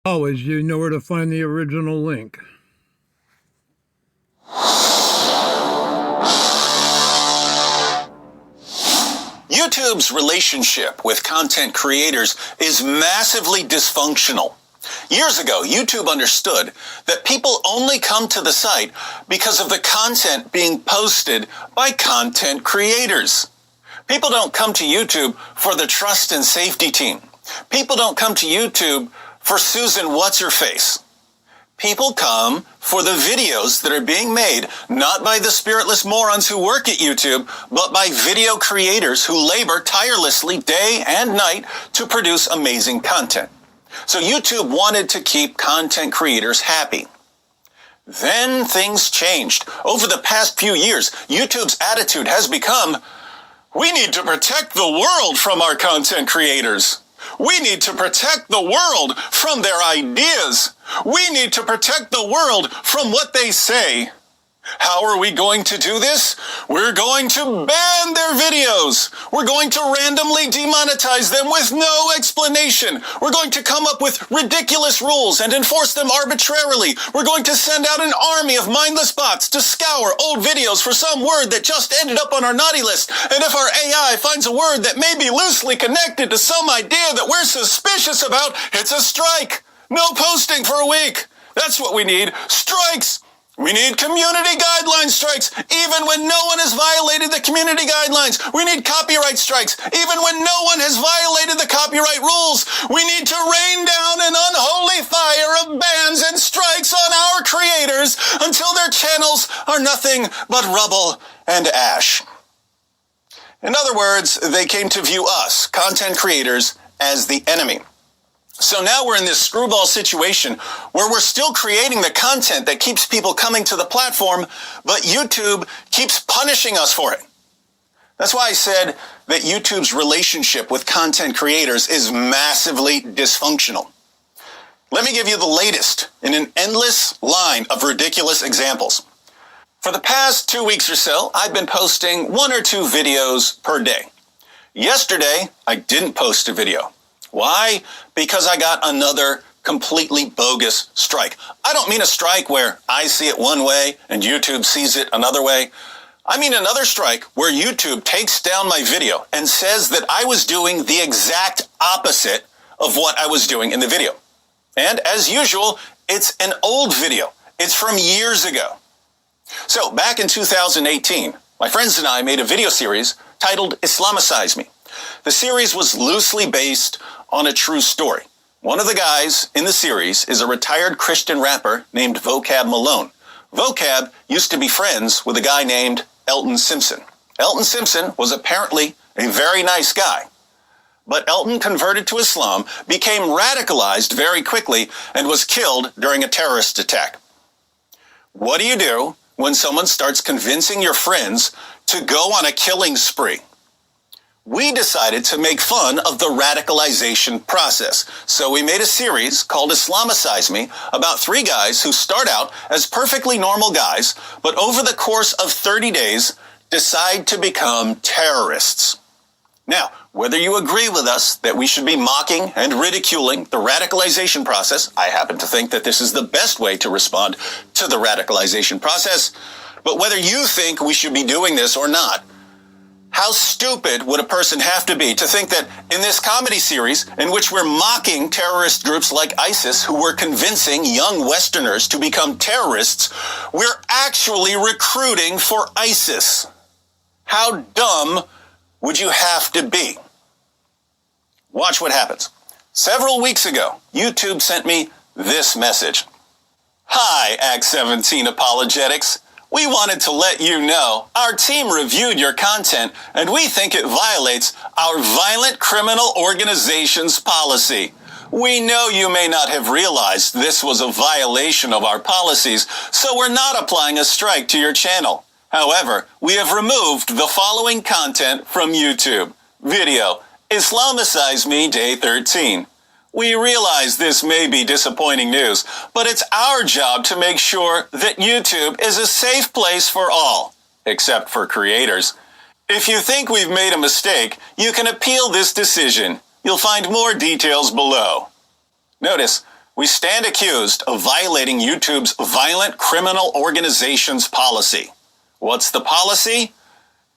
Always, you know where to find the original link. YouTube's relationship with content creators is massively dysfunctional. Years ago, YouTube understood that people only come to the site because of the content being posted by content creators. People don't come to YouTube for the trust and safety team. People don't come to YouTube for Susan What's-Her-Face. People come for the videos that are being made, not by the spiritless morons who work at YouTube, but by video creators who labor tirelessly day and night to produce amazing content. So YouTube wanted to keep content creators happy. Then things changed. Over the past few years, YouTube's attitude has become, we need to protect the world from our content creators. We need to protect the world from their ideas. We need to protect the world from what they say. How are we going to do this? We're going to ban their videos. We're going to randomly demonetize them with no explanation. We're going to come up with ridiculous rules and enforce them arbitrarily. We're going to send out an army of mindless bots to scour old videos for some word that just ended up on our naughty list. And if our AI finds a word that may be loosely connected to some idea that we're suspicious about, it's a strike. No posting for a week. That's what we need. Strikes. We need community guideline strikes, even when no one has violated the community guidelines. We need copyright strikes, even when no one has violated the copyright rules. We need to rain down an unholy fire of bans and strikes on our creators until their channels are nothing but rubble and ash. In other words, they came to view us, content creators, as the enemy. So now we're in this screwball situation where we're still creating the content that keeps people coming to the platform, but YouTube keeps punishing us for it. That's why I said that YouTube's relationship with content creators is massively dysfunctional. Let me give you the latest in an endless line of ridiculous examples. For the past 2 weeks or so, I've been posting 1 or 2 videos per day. Yesterday, I didn't post a video. Why? Because I got another completely bogus strike. I don't mean a strike where I see it one way and YouTube sees it another way. I mean another strike where YouTube takes down my video and says that I was doing the exact opposite of what I was doing in the video. And as usual, it's an old video. It's from years ago. So back in 2018, my friends and I made a video series titled Islamicize Me. The series was loosely based on a true story. One of the guys in the series is a retired Christian rapper named Vocab Malone. Vocab used to be friends with a guy named Elton Simpson. Elton Simpson was apparently a very nice guy. But Elton converted to Islam, became radicalized very quickly, and was killed during a terrorist attack. What do you do when someone starts convincing your friends to go on a killing spree? We decided to make fun of the radicalization process. So we made a series called Islamicize Me about 3 guys who start out as perfectly normal guys, but over the course of 30 days decide to become terrorists. Now, whether you agree with us that we should be mocking and ridiculing the radicalization process, I happen to think that this is the best way to respond to the radicalization process, but whether you think we should be doing this or not, how stupid would a person have to be to think that in this comedy series in which we're mocking terrorist groups like ISIS who were convincing young Westerners to become terrorists, we're actually recruiting for ISIS? How dumb would you have to be? Watch what happens. Several weeks ago, YouTube sent me this message. Hi, Act 17 Apologetics. We wanted to let you know our team reviewed your content and we think it violates our violent criminal organizations policy. We know you may not have realized this was a violation of our policies, so we're not applying a strike to your channel. However, we have removed the following content from YouTube. Video, Islamicize Me Day 13. We realize this may be disappointing news, but it's our job to make sure that YouTube is a safe place for all, except for creators. If you think we've made a mistake, you can appeal this decision. You'll find more details below. Notice, we stand accused of violating YouTube's violent criminal organizations policy. What's the policy?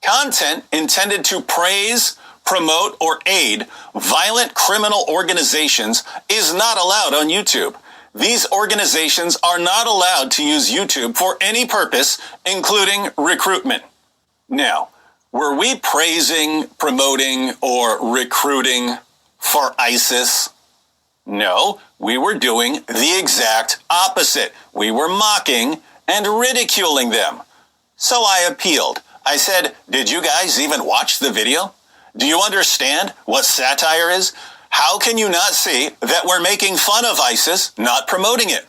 Content intended to praise, promote, or aid violent criminal organizations is not allowed on YouTube. These organizations are not allowed to use YouTube for any purpose, including recruitment. Now, were we praising, promoting, or recruiting for ISIS? No, we were doing the exact opposite. We were mocking and ridiculing them. So I appealed. I said, did you guys even watch the video? Do you understand what satire is? How can you not see that we're making fun of ISIS, not promoting it?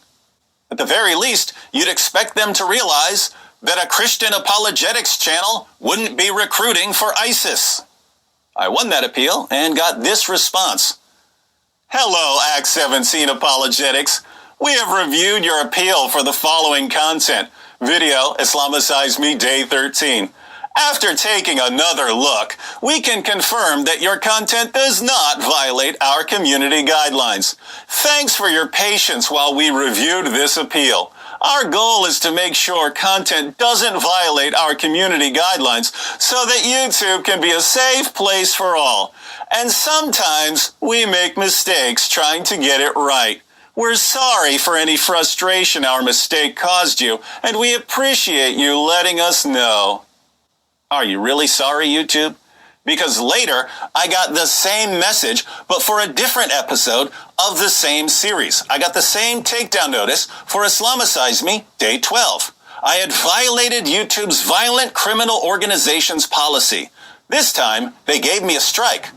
At the very least, you'd expect them to realize that a Christian apologetics channel wouldn't be recruiting for ISIS. I won that appeal and got this response. Hello, Acts 17 Apologetics. We have reviewed your appeal for the following content. Video, Islamicize Me, Day 13. After taking another look, we can confirm that your content does not violate our community guidelines. Thanks for your patience while we reviewed this appeal. Our goal is to make sure content doesn't violate our community guidelines so that YouTube can be a safe place for all. And sometimes we make mistakes trying to get it right. We're sorry for any frustration our mistake caused you, and we appreciate you letting us know. Are you really sorry, YouTube? Because later, I got the same message, but for a different episode of the same series. I got the same takedown notice for Islamicize Me, Day 12. I had violated YouTube's violent criminal organizations policy. This time, they gave me a strike.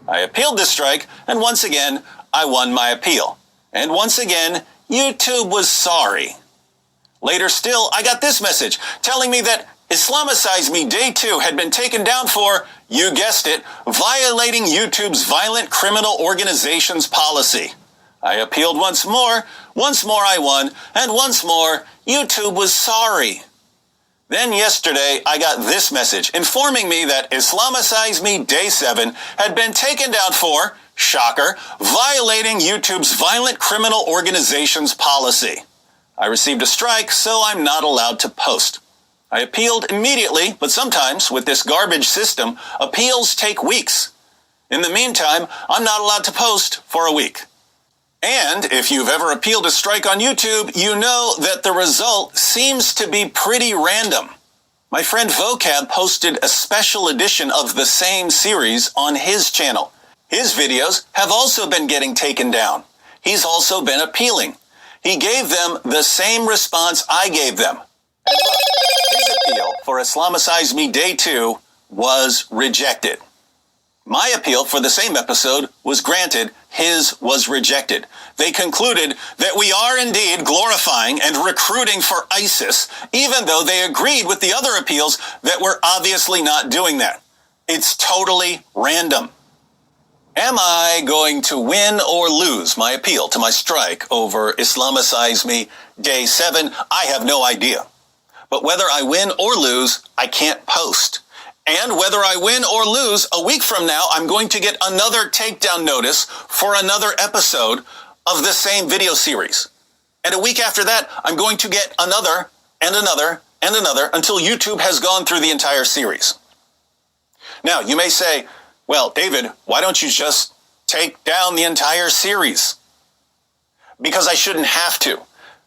I appealed the strike, and once again, I won my appeal. And once again, YouTube was sorry. Later still, I got this message telling me that Islamicize Me Day 2 had been taken down for, you guessed it, violating YouTube's violent criminal organizations policy. I appealed once more I won, and once more, YouTube was sorry. Then yesterday, I got this message informing me that Islamicize Me Day 7 had been taken down for, shocker, violating YouTube's violent criminal organizations policy. I received a strike, so I'm not allowed to post. I appealed immediately, but sometimes, with this garbage system, appeals take weeks. In the meantime, I'm not allowed to post for a week. And if you've ever appealed a strike on YouTube, you know that the result seems to be pretty random. My friend Vocab posted a special edition of the same series on his channel. His videos have also been getting taken down. He's also been appealing. He gave them the same response I gave them. And look, his appeal for Islamicize Me Day 2 was rejected. My appeal for the same episode was granted. His was rejected. They concluded that we are indeed glorifying and recruiting for ISIS, even though they agreed with the other appeals that we're obviously not doing that. It's totally random. Am I going to win or lose my appeal to my strike over Islamicize Me Day 7? I have no idea. But whether I win or lose, I can't post. And whether I win or lose, a week from now, I'm going to get another takedown notice for another episode of the same video series. And a week after that, I'm going to get another and another and another until YouTube has gone through the entire series. Now, you may say, well, David, why don't you just take down the entire series? Because I shouldn't have to.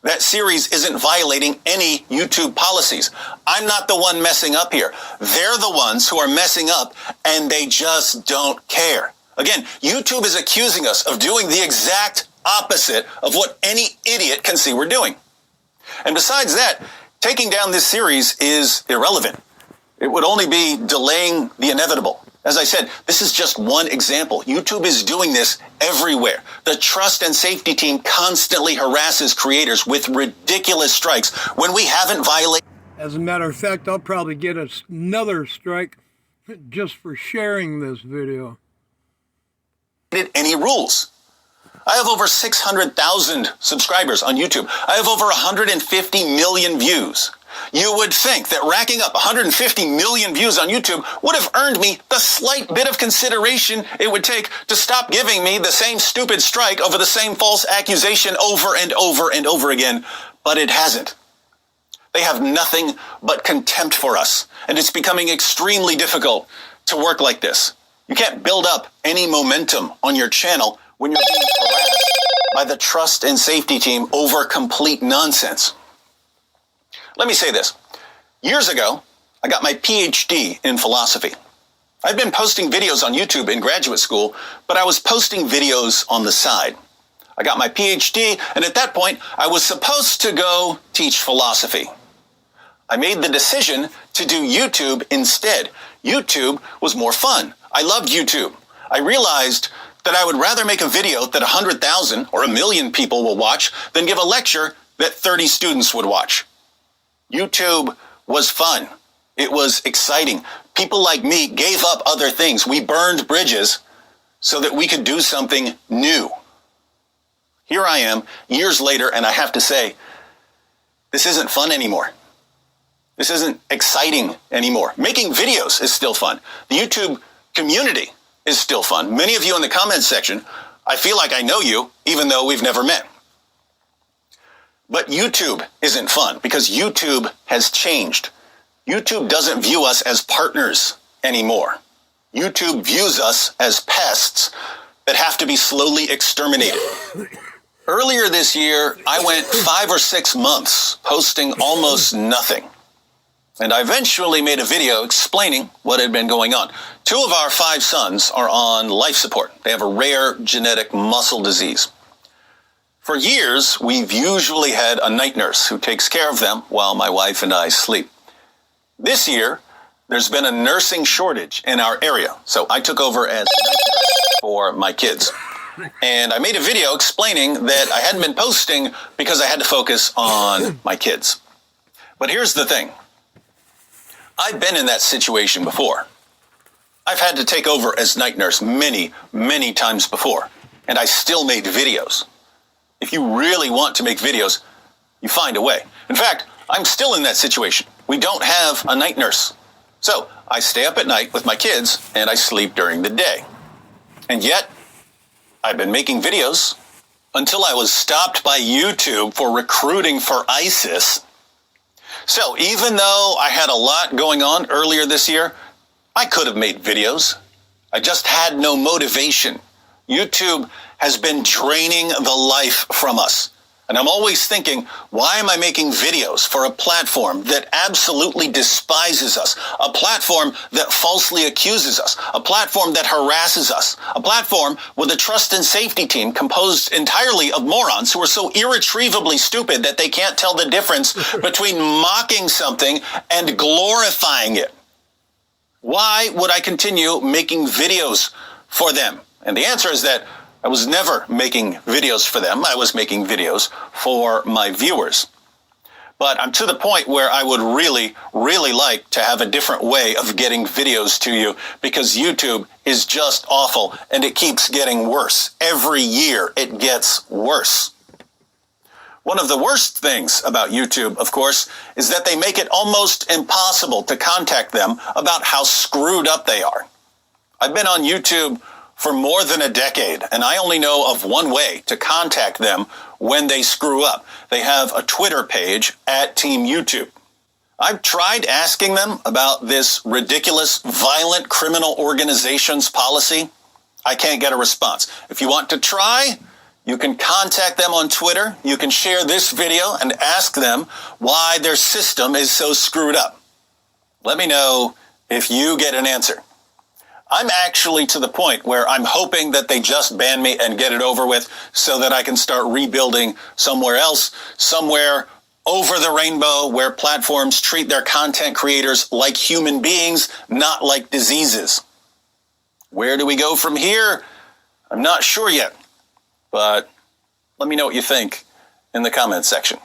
That series isn't violating any YouTube policies. I'm not the one messing up here. They're the ones who are messing up, and they just don't care. Again, YouTube is accusing us of doing the exact opposite of what any idiot can see we're doing. And besides that, taking down this series is irrelevant. It would only be delaying the inevitable. As I said, this is just one example. YouTube is doing this everywhere. The trust and safety team constantly harasses creators with ridiculous strikes when we haven't violated. As a matter of fact, I'll probably get another strike just for sharing this video. Any rules. I have over 600,000 subscribers on YouTube. I have over 150 million views. You would think that racking up 150 million views on YouTube would have earned me the slight bit of consideration it would take to stop giving me the same stupid strike over the same false accusation over and over and over again, but it hasn't. They have nothing but contempt for us, and it's becoming extremely difficult to work like this. You can't build up any momentum on your channel when you're being harassed by the trust and safety team over complete nonsense. Let me say this. Years ago, I got my PhD in philosophy. I'd been posting videos on YouTube in graduate school, but I was posting videos on the side. I got my PhD, and at that point, I was supposed to go teach philosophy. I made the decision to do YouTube instead. YouTube was more fun. I loved YouTube. I realized that I would rather make a video that 100,000 or 1 million people will watch than give a lecture that 30 students would watch. YouTube was fun. It was exciting. People like me gave up other things. We burned bridges so that we could do something new. Here I am, years later, and I have to say, this isn't fun anymore. This isn't exciting anymore. Making videos is still fun. The YouTube community is still fun. Many of you in the comments section, I feel like I know you, even though we've never met. But YouTube isn't fun because YouTube has changed. YouTube doesn't view us as partners anymore. YouTube views us as pests that have to be slowly exterminated. Earlier this year, I went 5 or 6 months posting almost nothing. And I eventually made a video explaining what had been going on. 2 of our 5 sons are on life support. They have a rare genetic muscle disease. For years, we've usually had a night nurse who takes care of them while my wife and I sleep. This year, there's been a nursing shortage in our area, so I took over as night nurse for my kids. And I made a video explaining that I hadn't been posting because I had to focus on my kids. But here's the thing. I've been in that situation before. I've had to take over as night nurse many, many times before, and I still made videos. If you really want to make videos, you find a way. In fact, I'm still in that situation. We don't have a night nurse. So I stay up at night with my kids and I sleep during the day. And yet, I've been making videos until I was stopped by YouTube for recruiting for ISIS. So even though I had a lot going on earlier this year, I could have made videos. I just had no motivation. YouTube has been draining the life from us. And I'm always thinking, why am I making videos for a platform that absolutely despises us? A platform that falsely accuses us? A platform that harasses us? A platform with a trust and safety team composed entirely of morons who are so irretrievably stupid that they can't tell the difference between mocking something and glorifying it. Why would I continue making videos for them? And the answer is that I was never making videos for them. I was making videos for my viewers. But I'm to the point where I would really, really like to have a different way of getting videos to you because YouTube is just awful and it keeps getting worse. Every year it gets worse. One of the worst things about YouTube, of course, is that they make it almost impossible to contact them about how screwed up they are. I've been on YouTube for more than a decade, and I only know of one way to contact them when they screw up. They have a Twitter page at Team YouTube. I've tried asking them about this ridiculous violent criminal organizations policy. I can't get a response. If you want to try, you can contact them on Twitter. You can share this video and ask them why their system is so screwed up. Let me know if you get an answer. I'm actually to the point where I'm hoping that they just ban me and get it over with so that I can start rebuilding somewhere else, somewhere over the rainbow where platforms treat their content creators like human beings, not like diseases. Where do we go from here? I'm not sure yet, but let me know what you think in the comments section.